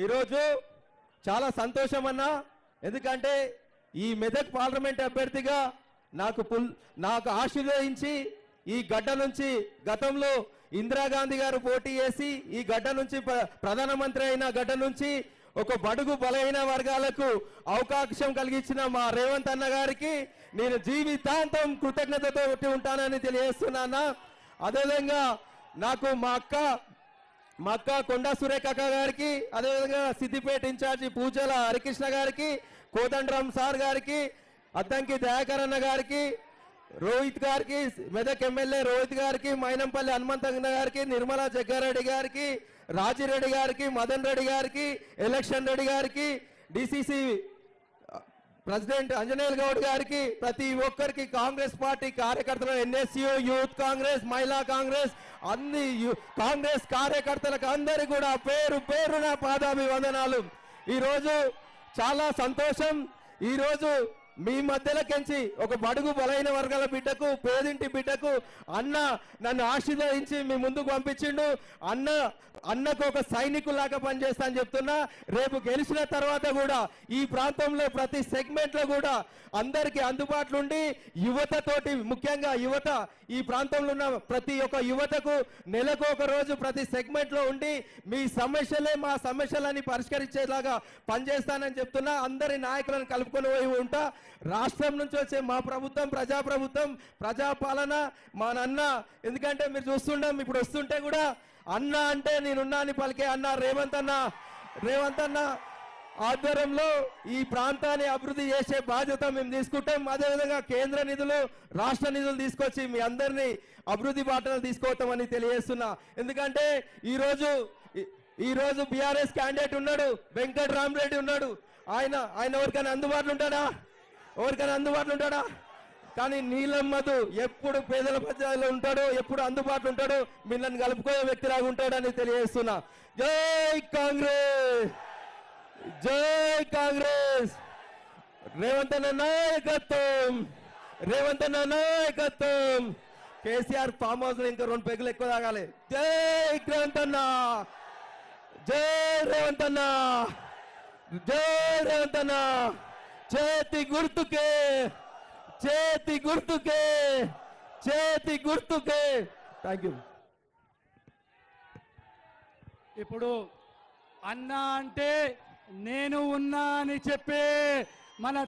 ఈరోజు చాలా సంతోషం అన్నా, ఎందుకంటే ఈ మెదక్ పార్లమెంట్ అభ్యర్థిగా నాకు ఆశీర్వదించి ఈ గడ్డ నుంచి గతంలో ఇందిరాగాంధీ గారు పోటీ చేసి ఈ గడ్డ నుంచి ప్రధానమంత్రి అయిన గడ్డ నుంచి ఒక బడుగు బలహీన వర్గాలకు అవకాశం కలిగించిన మా రేవంత్ అన్న గారికి నేను జీవితాంతం కృతజ్ఞతతో ఉంటానని తెలియజేస్తున్నాను. అదేవిధంగా నాకు మా అక్క కొండా సురేఖ గారికి, అదేవిధంగా సిద్దిపేట ఇన్ఛార్జి పూజల హరికృష్ణ గారికి, కోదండరామ్ సార్ గారికి, అద్దంకి దయాకర్ అన్న గారికి, రోహిత్ గారికి, మెదక్ ఎమ్మెల్యే రోహిత్ గారికి, మైనంపల్లి హనుమంతన్న గారికి, నిర్మలా జగ్గారెడ్డి గారికి, రాజిరెడ్డి గారికి, మదన్ రెడ్డి గారికి, ఎలక్షన్ రెడ్డి గారికి, డిసిసి ప్రెసిడెంట్ అంజనేయులు గౌడ్ గారికి, ప్రతి ఒక్కరికి కాంగ్రెస్ పార్టీ కార్యకర్తలు, ఎన్ఎస్యు, యూత్ కాంగ్రెస్, మహిళా కాంగ్రెస్, అన్ని కాంగ్రెస్ కార్యకర్తలకు అందరికీ కూడా పేరు పేరున పాదాభివందనాలు. ఈరోజు చాలా సంతోషం. ఈరోజు మీ మధ్యలోకించి ఒక బడుగు బలైన వర్గాల బిడ్డకు, పేదింటి బిడ్డకు అన్న నన్ను ఆశీర్వదించి మీ ముందుకు పంపించిండు. అన్నకు ఒక సైనికులాగా పనిచేస్తా అని చెప్తున్నా. రేపు గెలిచిన తర్వాత కూడా ఈ ప్రాంతంలో ప్రతి సెగ్మెంట్లో కూడా అందరికీ అందుబాటులో ఉండి యువతతోటి, ముఖ్యంగా యువత, ఈ ప్రాంతంలో ఉన్న ప్రతి ఒక్క యువతకు నెలకు ఒక రోజు ప్రతి సెగ్మెంట్లో ఉండి మీ సమస్యలే మా సమస్యలని పరిష్కరించేలాగా పనిచేస్తానని చెప్తున్నా. అందరి నాయకులను కలుపుకొని పోయి ఉంటా. రాష్ట్రం నుంచి వచ్చే మా ప్రభుత్వం ప్రజాప్రభుత్వం, ప్రజాపాలన, మా నాన్న. ఎందుకంటే మీరు చూస్తుంటాం, ఇప్పుడు వస్తుంటే కూడా అన్న అంటే నేనున్నా అని పలికే అన్న రేవంత్ అన్న ఆధ్వర్యంలో ఈ ప్రాంతాన్ని అభివృద్ధి చేసే బాధ్యత మేము తీసుకుంటాం. అదేవిధంగా కేంద్ర నిధులు, రాష్ట్ర నిధులు తీసుకొచ్చి మీ అందరినీ అభివృద్ధి బాటలు తీసుకోవతామని తెలియజేస్తున్నా. ఎందుకంటే ఈరోజు బీఆర్ఎస్ క్యాండిడేట్ ఉన్నాడు, వెంకటరామరెడ్డి ఉన్నాడు. ఆయన ఎవరికైనా అందుబాటులో ఉంటాడా? కానీ నీలమ్మధు ఎప్పుడు పేదల ప్రజల్లో ఉంటాడు, ఎప్పుడు అందుబాటులో ఉంటాడు, మిమ్మల్ని కలుపుకోయే వ్యక్తిలాగా ఉంటాడని తెలియజేస్తున్నా. జై కాంగ్రెస్, జై కాంగ్రెస్. రేవంత్ అన్న నాయకత్వం. కేసీఆర్ ఫామ్ హౌస్ లో ఇంకా 2 పెగ్గులు ఎక్కువ తాగాలి. జై రేవంత్ అన్న, జై రేవంత్ అన్న, జై రేవంత్ అన్న. చేతి గుర్తుకే. Thank you. ఇప్పుడు అన్నా అంటే నేను ఉన్నా అని చెప్పే మన